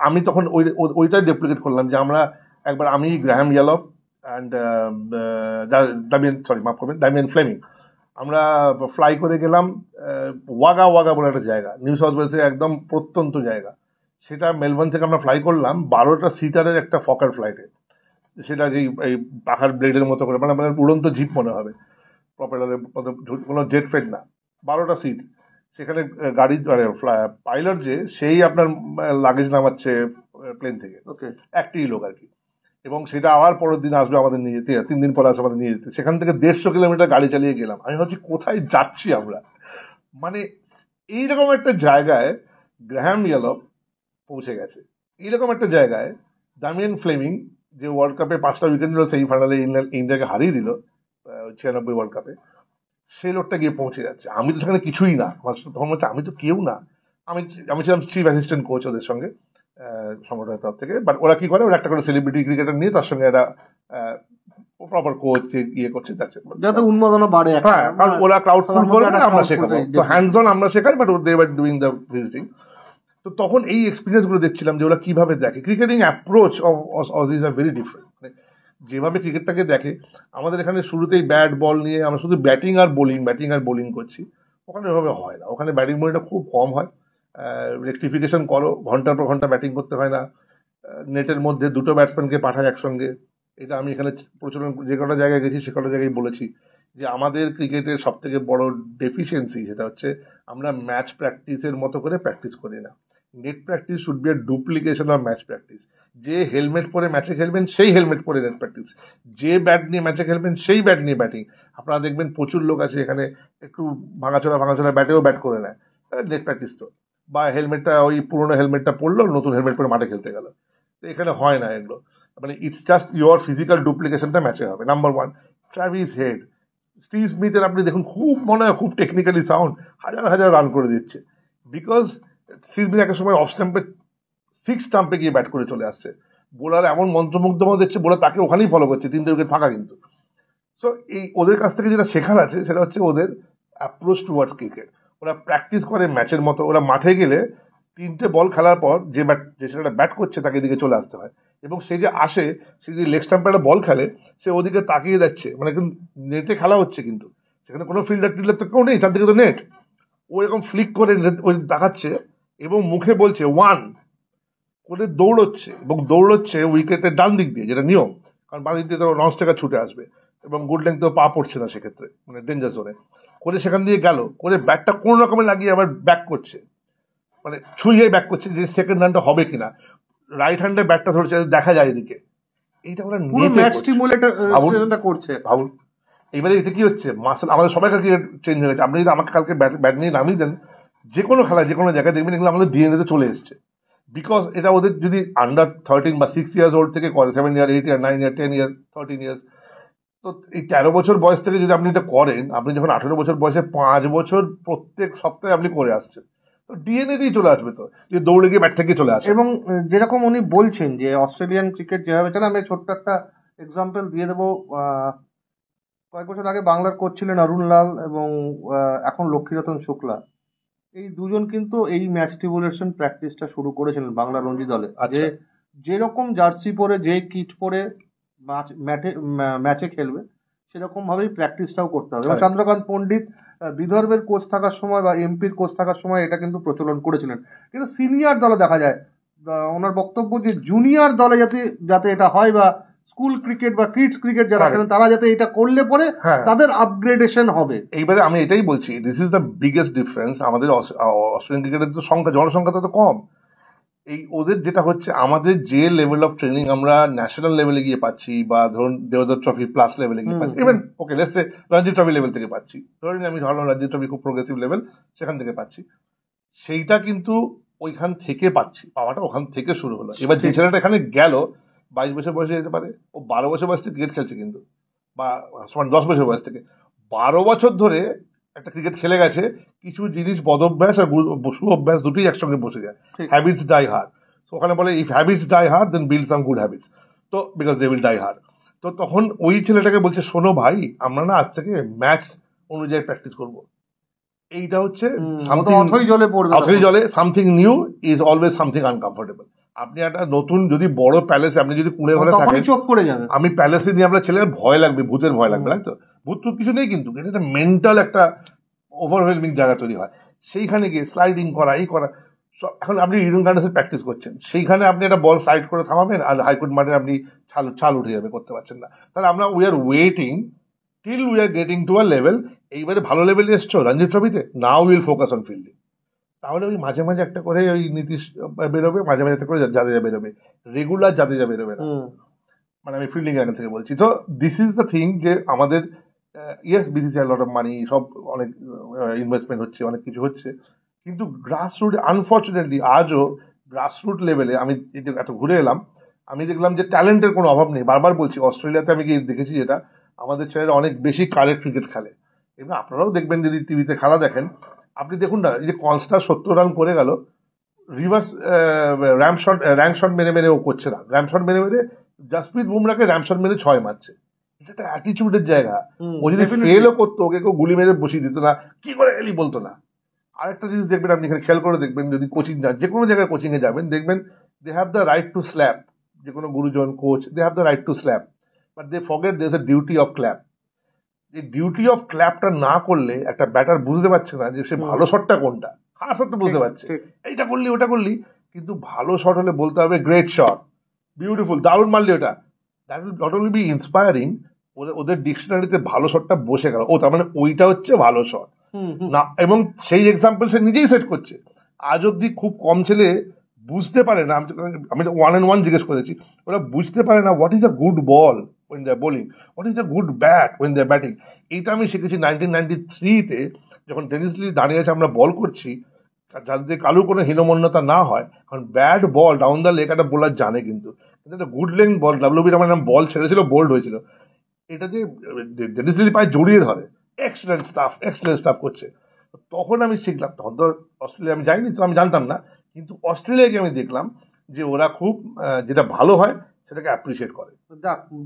আমি তখন ওইটাই ডেপ্লিকেট করলাম যে আমরা একবার, আমি গ্রাহাম ইয়ালপ অ্যান্ড দামিয়ান ফ্লেমিং, আমরা ফ্লাই করে গেলাম ওয়াগা বলে একটা জায়গা, নিউ সাউথ ওয়েলসে একদম প্রত্যন্ত জায়গা। সেটা মেলবোর্ন থেকে আমরা ফ্লাই করলাম 12টা সিটারের একটা ফকার ফ্লাইটে। সেটা যেই এই পাখার ব্লেডের মতো করে, মানে উড়ন্ত জিপ মনে হবে, প্রপেলারের মতো, কোনো জেট ফেট না, 12টা সিট। সেখানে গাড়ি মানে পাইলট যে সেই আপনার লাগেজ নামাচ্ছে প্লেন থেকে, ওকে, একটি লোক আর কি। এবং সেটা আবার পরের দিন আসবে আমাদের নিয়ে যেতে, 3 দিন পরে আসবে আমাদের নিয়ে যেতে। সেখান থেকে 150 কিলোমিটার গাড়ি চালিয়ে গেলাম। আমি ভাবছি কোথায় যাচ্ছি আমরা, মানে এইরকম একটা জায়গায় গ্রাহাম ইয়ালপ পৌঁছে গেছে, এইরকম একটা জায়গায় দামিয়ান ফ্লেমিং যে ওয়ার্ল্ড কাপে 5টা উইকেট নিল, সেমিফাইনালে ইন্ডিয়াকে হারিয়ে দিল 96 ওয়ার্ল্ড কাপে, সেই লোকটা গিয়ে পৌঁছে যাচ্ছে। আমি তো সেখানে কিছুই না, আমার তখন হচ্ছে আমি তো কেউ না। আমি ছিলাম চিফ অ্যাসিস্ট্যান্ট কোচ ওদের সঙ্গে সংগঠনের তরফ থেকে। বাট ওরা কি করে, ওরা একটা করে সেলিব্রিটি ক্রিকেটার নিয়ে তার সঙ্গে একটা প্রপার কোচ ইয়ে করছে, যাতে উন্মাদনা বাড়ে। হ্যাঁ, কারণ ওরা ক্রাউড ফুল করবে, আমরা শেখাবো। তো হ্যান্ডস অন আমরা শেখাই, but they were doing the visiting. তো তখন এই এক্সপিরিয়েন্সগুলো দেখছিলাম যে ওরা কিভাবে দেখে cricketing approach of Aussies are very different. মানে যেভাবে ক্রিকেটটাকে দেখে, আমাদের এখানে শুরুতেই ব্যাট বল নিয়ে আমরা শুধু ব্যাটিং আর বোলিং করছি। ওখানে এভাবে হয় না, ওখানে ব্যাটিং বোলিংটা খুব কম হয়। রেকটিফিকেশন করো, ঘন্টার পর ঘন্টা ব্যাটিং করতে হয় না। নেটের মধ্যে 2টো ব্যাটসম্যানকে পাঠায় একসঙ্গে। এটা আমি এখানে প্রচলন যে কটা জায়গায় গেছি সে কটা জায়গায় বলেছি যে আমাদের ক্রিকেটের সব থেকে বড় ডেফিসিয়েন্সি সেটা হচ্ছে আমরা ম্যাচ প্র্যাকটিসের মতো করে প্র্যাকটিস করি না। Net practice should be a duplication of match practice. যে হেলমেট পরে ম্যাচে খেলবেন সেই হেলমেট পরে নেট প্র্যাকটিস, যে ব্যাট নিয়ে ম্যাচে খেলবেন সেই ব্যাট নিয়ে ব্যাটিং। আপনারা দেখবেন প্রচুর লোক আছে এখানে একটু ভাঙাচোরা ব্যাটেও ব্যাট করে নেয়, নেট প্র্যাকটিস তো, বা হেলমেটটা ওই পুরোনো হেলমেটটা পরলো, নতুন হেলমেট পরে মাঠে খেলতে গেল। তো এখানে হয় না এগুলো, মানে ইটস জাস্ট ইউর ফিজিক্যাল ডুপ্লিকেশনটা ম্যাচে হবে। নাম্বার 1, ট্রাভিস হেড, স্টিভ স্মিথের আপনি দেখুন, খুব মনে হয় খুব টেকনিক্যালি সাউন্ড, হাজার রান করে দিচ্ছে, বিকজ স্টিভ স্মিথ একটা সময় অফ স্টাম্পে 6 স্টাম্পে গিয়ে ব্যাট করে চলে আসছে। বোলার এমন মন্ত্রমুগ্ধ মতো দেখছে, বোলার তাকে ওখানেই ফলো করছে, 3টে উইকেট ফাঁকা কিন্তু। সো এই ওদের কাছ থেকে যেটা শেখার আছে সেটা হচ্ছে ওদের অ্যাপ্রোচ টুয়ার্ডস ক্রিকেট। ওরা প্র্যাকটিস করে ম্যাচের মতো। ওরা মাঠে গেলে 3টে বল খেলার পর যে ছেলেটা ব্যাট করছে তাকে এদিকে চলে আসতে হয়, এবং সে যে আসে, সে যদি লেগ স্টাম্পে একটা বল খেলে, সে ওদিকে তাকিয়ে দেখছে, মানে নেটে খেলা হচ্ছে কিন্তু সেখানে কোনো ফিল্ডার টিল্ডার তো কেউ নেই, তার দিকে তো নেট। ও এরকম ফ্লিক করে ওই দেখাচ্ছে এবং মুখে বলছে 1 করে দৌড়চ্ছে উইকেটের ডান দিক দিয়ে, যেটা নিয়ম, কারণ বাঁ দিক দিয়ে তো নন স্ট্রাইকার ছুটে আসবে এবং গুড লেংথেও পা পড়ছে না সেক্ষেত্রে, মানে ডেঞ্জার জোনে করে সেখান দিয়ে গেল, করে ব্যাটটা কোনো রকমে লাগিয়ে আবার ব্যাক করছে, মানে ছুঁয়ে ব্যাক করছে যে সেকেন্ড রানটা হবে কিনা। রাইট হ্যান্ডে ব্যাটটা ধরছে, দেখা যায় এদিকে। এইটা ওরা পুরো ম্যাচ স্টিমুলেটর করছে, ভাবুন। এইবারে এতে কি হচ্ছে, মাসেল আমাদের সবাইকার ক্রিকেট চেঞ্জ হয়ে গেছে। আপনি যদি আমাকে কালকে ব্যাট নিয়ে নামিয়ে দেন, যে কোনো খেলায় যে কোনো জায়গায় দেখবেন এগুলো আমাদের ডিএনএতে চলে এসছে, বিকজ এটা ওদের যদি আন্ডার 13 বা 6 ইয়ার্স ওল্ড থেকে করে, 7 ইয়ার 8 ইয়ার 9 ইয়ার 10 ইয়ার 13 ইয়ার্স, তো এই 13 বছর বয়স থেকে যদি আপনি এটা করেন, আপনি যখন 18 বছর বয়সে 5 বছর প্রত্যেক সপ্তাহে আপনি করে আসছেন, তো ডিএনএ দিয়ে চলে আসবে, তো যে দৌড়ে গিয়ে ব্যাট থেকে চলে আসে। এবং যেরকম উনি বলছেন যে অস্ট্রেলিয়ান ক্রিকেট যেভাবে চলে, আমি ছোট্ট একটা এক্সাম্পল দিয়ে দেবো। কয়েক বছর আগে বাংলার কোচ ছিলেন অরুণ লাল এবং এখন লক্ষ্মীরতন শুক্লা। এই দুজন কিন্তু এই ম্যাচ স্টিমুলেশন প্র্যাকটিসটা শুরু করেছিলেন বাংলা রঞ্জি দলে। যে যেরকম জার্সি পরে, যে কিট পরে ম্যাচে খেলবে, সেরকম ভাবেই প্র্যাকটিসটাও করতে হবে। এবং চন্দ্রকান্ত পণ্ডিত বিদর্ভের কোচ থাকার সময় বা এমপির কোচ থাকার সময় এটা কিন্তু প্রচলন করেছিলেন। কিন্তু সিনিয়র দলে দেখা যায় ওনার বক্তব্য যে জুনিয়র দলে যাতে এটা হয় বা স্কুল ক্রিকেট বা কিডস ক্রিকেট যারা Correct. খেলেন তারা যাতে এটা করলে পরে হ্যাঁ। তাদের আপগ্রেডেশন হবে। এইবারে আমি এটাই বলছি, this is the biggest difference. আমাদের অস্ট্রেলিয়ান ক্রিকেটের তো জনসংখ্যা তো কম। এই ওদের যেটা হচ্ছে, আমাদের যে লেভেল অফ ট্রেনিং আমরা ন্যাশনাল লেভেলে গিয়ে পাচ্ছি, বা ধরুন দেবদার ট্রফি প্লাস লেভেলে গিয়ে পাচ্ছি, even okay let's say Ranji trophy level থেকে পাচ্ছি, ধরুন আমি ভালো রঞ্জি ট্রফি খুব প্রোগ্রেসিভ লেভেল, সেখান থেকে পাচ্ছি, সেইটা কিন্তু ওইখান থেকে পাচ্ছি, পাওয়াটা ওখান থেকে শুরু হলো। এবার যে ছেলেটা এখানে গেল 22 বছর বয়সে যেতে পারে, ও 12 বছর বয়স থেকে ক্রিকেট খেলছে কিন্তু, বা 10 বছর বয়স থেকে 12 বছর ধরে একটা ক্রিকেট খেলে গেছে। কিছু জিনিস বদভ্যাস আর সুঅভ্যাস দুটোই একসঙ্গে বসে যায়। Habits die hard. তো ওখানে বলে if habits die hard then build some good habits, তো because they will die hard. তো তখন ওই ছেলেটাকে বলছে, শোনো ভাই, আমরা না আজ থেকে ম্যাচ অনুযায়ী প্র্যাকটিস করবো। এইটা হচ্ছে অথই জলে পড়বে, অথই জলে something new is always something uncomfortable. আপনি একটা নতুন যদি বড় প্যালেসে আপনি যদি কুঁড়ে ঘরে থাকেন, চোখ করে যাবে। আমি প্যালেসে নিয়ে আপনার ছেলের ভয় লাগবে, ভূতের ভয় লাগবে, তাই তো? ভূত টুত কিছু নেই, কিন্তু এটা একটা মেন্টাল একটা ওভারওয়েলমিং জায়গা তৈরি হয়। সেইখানে গিয়ে স্লাইডিং করা, এই করা, এখন আপনি ইডেন গার্ডেন্সে প্র্যাকটিস করছেন, সেইখানে আপনি একটা বল স্লাইড করে থামাবেন, আর হাইকোর্ট মাঠে আপনি ছাল উঠে যাবে, করতে পারছেন না। তাহলে আমরা we are waiting till we are getting to a level. এইবারে ভালো লেভেলে এসছো রঞ্জি ট্রফিতে, now will focus on fielding. তাহলে ওই মাঝে মাঝে একটা করে ওই নীতিশ বেরোবে, মাঝে মাঝে একটা করে জাদেজা বেরোবে, রেগুলার জাদেজা বেরোবে না। মানে আমি ফিল্ডিং অ্যাঙ্গেল থেকে বলছি। তো দিস ইজ দ্য থিং, যে আমাদের yes BCCI lot of money, সব অনেক ইনভেস্টমেন্ট হচ্ছে, অনেক কিছু হচ্ছে, কিন্তু গ্রাসরুট আনফর্চুনেটলি আজও গ্রাসরুট লেভেলে আমি এত ঘুরে এলাম, আমি দেখলাম যে ট্যালেন্টের কোনো অভাব নেই। বারবার বলছি, অস্ট্রেলিয়াতে আমি গিয়ে দেখেছি যেটা, আমাদের ছেলেরা অনেক বেশি কারেক্ট ক্রিকেট খেলে। এবং আপনারাও দেখবেন যদি টিভিতে খেলা দেখেন, আপনি দেখুন না, এই যে কনস্টার 70 রান করে গেল, রিভার্স র্যাঙ্ক শট মেরে মেরে ও করছে না, র্যাম্প শট মেরে মেরে জাসপ্রীত বুমরাকে র্যাম্প শট মেরে 6 মারছে। এটা একটা অ্যাটিটিউডের জায়গা। ও যদি ফেলও করতো, ওকে কেউ গুলি মেরে বসিয়ে দিত না, কি করে এলি বলতো না। আরেকটা জিনিস দেখবেন, আপনি এখানে খেয়াল করে দেখবেন, যদি কোচিং যান, যে কোনো জায়গায় কোচিং এ যাবেন, দেখবেন they have the right to slap. যে কোনো গুরুজন, coach, they have the right to slap, but they forget there is a duty of clap. এই ডিউটি অফ ক্ল্যাপটা না করলে একটা ব্যাটার বুঝতে পারছে না যে সে ভালো শটটা কোনটা, খারাপ শটটা বুঝতে পারছে, এইটা করলি ওটা করলি, কিন্তু ভালো শট হলে বলতে হবে গ্রেট শট, বিউটিফুল, দারুণ মারলি ওটা। That will not only be inspiring, ওদের ডিকশনারিতে ভালো শটটা বসে গেল, ও তার মানে ওইটা হচ্ছে ভালো শট না। এবং সেই এক্সাম্পল সে নিজেই সেট করছে। আজ অব্দি খুব কম ছেলে বুঝতে পারে না, আমি 1-on-1 জিজ্ঞেস করেছি, ওরা বুঝতে পারে না what is a good ball when they are bowling, what is a good bat when they are batting. এইটা আমি শিখেছি 1993-তে, যখন ডেনিস লি দাঁড়িয়ে আছে, আমরা বল করছি, যাতে কারোর কোনো হীনমন্যতা না হয়। কারণ bat ball down the leg একটা বোলার জানে, কিন্তু একটা গুড লেন্থ বল, ডাব্লিউবি আমার নাম বল ছেড়েছিল, বোল্ড হয়েছিল, এটা যে ডেনিস লি পায়ে জড়িয়ে ধরে, এক্সেলেন্ট স্টাফ করছে। তখন আমি শিখলাম, তখন তো অস্ট্রেলিয়া আমি যাইনি, তো আমি জানতাম না, কিন্তু অস্ট্রেলিয়াকে আমি দেখলাম যে ওরা খুব যেটা ভালো হয় সেটাকে অ্যাপ্রিসিয়েট করে।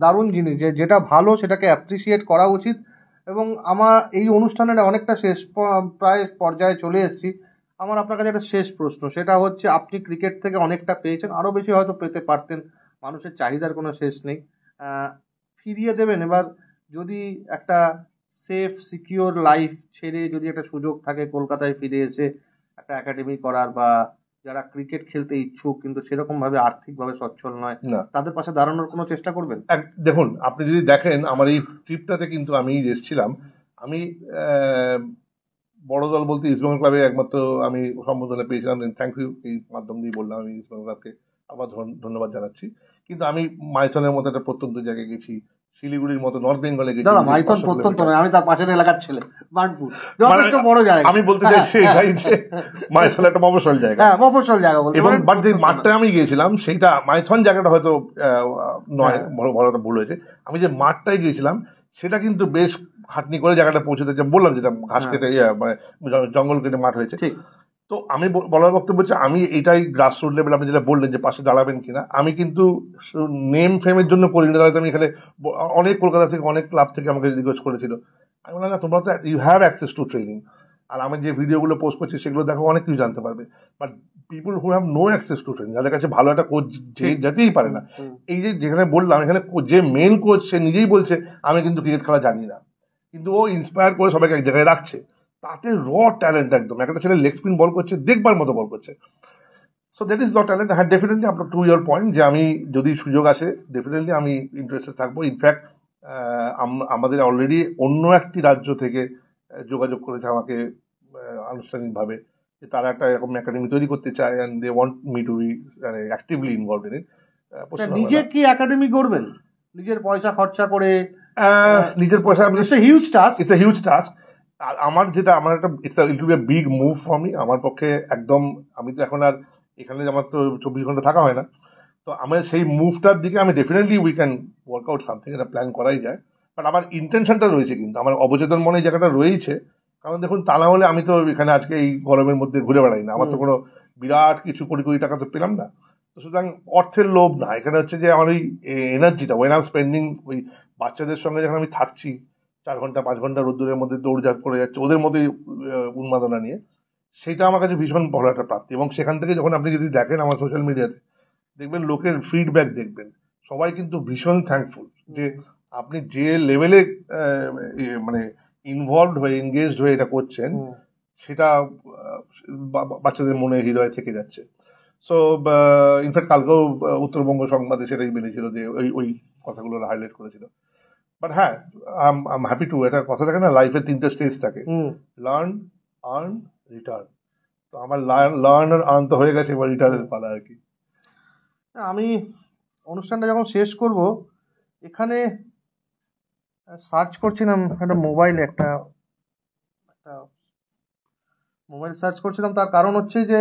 দারুণ জিনিস, যেটা ভালো সেটাকে অ্যাপ্রিসিয়েট করা উচিত। এবং আমার এই অনুষ্ঠানের অনেকটা শেষ প্রায় পর্যায়ে চলে এসেছি। আমার আপনার কাছে একটা শেষ প্রশ্ন, সেটা হচ্ছে, আপনি ক্রিকেট থেকে অনেকটা পেয়েছেন, আরও বেশি হয়তো পেতে পারতেন, মানুষের চাহিদার কোনো শেষ নেই, ফিরিয়ে দেবেন। এবার যদি একটা সেফ সিকিওর লাইফ ছেড়ে যদি একটা সুযোগ থাকে কলকাতায় ফিরে এসে একটা একাডেমি করার, বা যারা ক্রিকেট খেলতে ইচ্ছুক কিন্তু সেরকম ভাবে আর্থিকভাবে সচ্ছল নয়, তাদের পাশে দাঁড়ানোর কোনো চেষ্টা করবেন? দেখুন, আপনি যদি দেখেন আমার এই ট্রিপটাতে কিন্তু আমি এসেছিলাম, আমি বড় দল বলতে ইস্টবেঙ্গল ক্লাবে একমাত্র আমি সম্বোধনা পেয়েছিলাম, থ্যাংক ইউ এই মাধ্যম দিয়ে বললাম, আমি ইস্টবেঙ্গল ক্লাবকে আবার ধন্যবাদ জানাচ্ছি। কিন্তু আমি মাইথনের মতো একটা প্রত্যন্ত জায়গায় গেছি, শিলিগুড়ির মতো নর্থ বেঙ্গলে গেছি। মাইথন প্রত্যন্ত নয়, আমি তার পাশের এলাকার ছেলে, বার্নপুর যথেষ্ট বড় জায়গা। আমি বলতে চাই সেটাই, যে মাইথন একটা মফস্বল জায়গা, মফস্বল জায়গা বলতে। এবং বাট যে মাঠটা আমি গিয়েছিলাম সেইটা মাইথন জায়গাটা হয়তো নয়, বড় ভুল হয়েছে। আমি যে মাঠটায় গিয়েছিলাম সেটা কিন্তু বেশ খাটনি করে জায়গাটা পৌঁছতে, বললাম যেটা ঘাস কেটে মানে জঙ্গল কেটে মাঠ হয়েছে। তো আমি বলার বক্তব্য হচ্ছে, আমি এটাই গ্রাসরুট লেভেল, আপনি যেটা বললেন যে পাশে দাঁড়াবেন কিনা, আমি কিন্তু নেম ফেমের জন্য করি না। তাহলে আমি এখানে অনেক কলকাতা থেকে অনেক ক্লাব থেকে আমাকে রিকোয়েস্ট করেছিল, আমি বললাম না, তোমরা তো you have access to training, আর আমি যে ভিডিওগুলো পোস্ট করছি সেগুলো দেখো, অনেক কিছু জানতে পারবে। But people who have no access to training, যাদের কাছে ভালো একটা কোচ যেতেই পারে না, এই যে যেখানে বললাম, এখানে যে মেন কোচ সে নিজেই বলছে আমি কিন্তু ক্রিকেট খেলা জানি না, কিন্তু ও ইন্সপায়ার করে সবাইকে এক জায়গায় রাখছে। তাতে র ট্যালেন্ট একদম, একটা ছেলে লেগ স্পিন বল করছে, দেখবার মতো বল করছে। So that is not talent. হ্যাঁ, ডেফিনেটলি আপনার টু ইয়ার পয়েন্ট, যে আমি যদি সুযোগ আসে ডেফিনেটলি আমি ইন্টারেস্টেড থাকবো। ইনফ্যাক্ট আমাদের অলরেডি অন্য একটি রাজ্য থেকে যোগাযোগ করেছে আমাকে আনুষ্ঠানিকভাবে, যে তারা একটা এরকম একাডেমি তৈরি করতে চায়, and they want me to be actively involve in it. নিজে কি একাডেমি করবেন নিজের পয়সা খরচা করে? নিজের পয়সা, it's a huge task. It's a huge task. আমার একটা it's it will be a big move for me. আমার পক্ষে একদম, আমি তো এখন আর এখানে আমার তো 24 ঘন্টা থাকা হয় না, তো আমার সেই মুভটার দিকে আমি definitely we can work out something, এটা প্ল্যান করাই যায়। বাট আমার ইন্টেনশনটা রয়েছে, কিন্তু আমার অবচেতন মনে এই জায়গাটা রয়েছে। কারণ দেখুন, তা না হলে আমি তো এখানে আজকে এই গরমের মধ্যে ঘুরে বেড়াই না, আমার তো কোনো বিরাট কিছু কোটি কোটি টাকা তো পেলাম না। তো সুতরাং অর্থের লোভ না, এখানে হচ্ছে যে আমার ওই এনার্জিটা, ওয়েন আই এম স্পেন্ডিং, ওই বাচ্চাদের সঙ্গে যখন আমি থাকছি 4 ঘন্টা 5 ঘন্টা রোদ্দুরের মধ্যে দৌড়ঝাঁপ করে যাচ্ছে ওদের মধ্যে উন্মাদনা নিয়ে, সেটা আমার কাছে ভীষণ ভালো একটা প্রাপ্তি। এবং সেখান থেকে যখন আপনি যদি দেখেন আমার সোশ্যাল মিডিয়াতে, দেখবেন লোকের ফিডব্যাক দেখবেন, সবাই কিন্তু ভীষণ থ্যাঙ্কফুল যে আপনি যে লেভেলে মানে ইনভলভড হয়ে এনগেজড হয়ে এটা করছেন, সেটা বাচ্চাদের মনে হৃদয়ে থেকে যাচ্ছে। সো ইনফ্যাক্ট কালকেও উত্তরবঙ্গ সংবাদে সেটাই বেরিয়েছিল, যে ওই কথাগুলো হাইলাইট করেছিল। বাট হ্যাঁ, আই এম হ্যাপি টু। এটা কথা থাকে না, লাইফের 3টে স্টেজ থাকে, লার্ন, আর্ন, রিটার্ন। তো আমার লার্ন আর আর্ন তো হয়ে গেছে, এবার রিটার্নের পালা আর কি। আমি অনুষ্ঠানটা যখন শেষ করব, এখানে সার্চ করছিলাম একটা মোবাইল সার্চ করছিলাম। তার কারণ হচ্ছে যে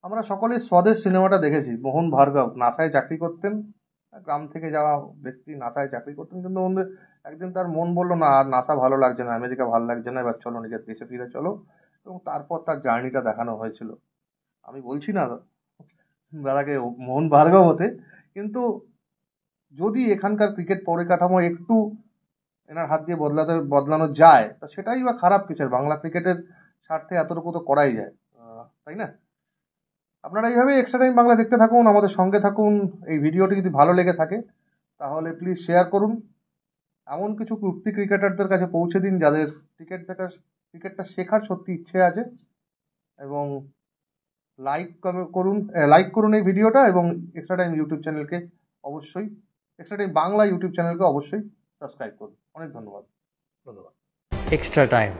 আমরা সকলেই স্বদেশ সিনেমাটা দেখেছি। মোহন ভার্গব নাসায় চাকরি করতেন, গ্রাম থেকে যাওয়া ব্যক্তি, নাসায় চাকরি করতেন, কিন্তু একদিন তার মন বললো না, আর নাসা ভালো লাগছে না, আমেরিকা ভালো লাগছে না, এবার চলো নিজের দেশে ফিরে চলো। এবং তারপর তার জার্নিটা দেখানো হয়েছিল। আমি বলছি না দাদাকে মোহন ভার্গব হতে, কিন্তু যদি এখানকার ক্রিকেট পরিকাঠামো একটু এনার হাত দিয়ে বদলানো যায়, তো সেটাই বা খারাপ কিছু। বাংলা ক্রিকেটের স্বার্থে এতটুকু তো করাই যায়, তাই না? আপনারা এইভাবে এক্সট্রা টাইম বাংলা দেখতে থাকুন, আমাদের সঙ্গে থাকুন। এই ভিডিওটি যদি ভালো লেগে থাকে তাহলে প্লিজ শেয়ার করুন, এমন কিছু কুর্তি ক্রিকেটারদের কাছে পৌঁছে দিন যাদের ক্রিকেটটা শেখার সত্যি ইচ্ছে আছে। এবং লাইক করুন এই ভিডিওটা, এবং এক্সট্রা টাইম ইউটিউব চ্যানেলকে অবশ্যই, এক্সট্রা টাইম বাংলা ইউটিউব চ্যানেলকে অবশ্যই সাবস্ক্রাইব করুন। অনেক ধন্যবাদ। extra time.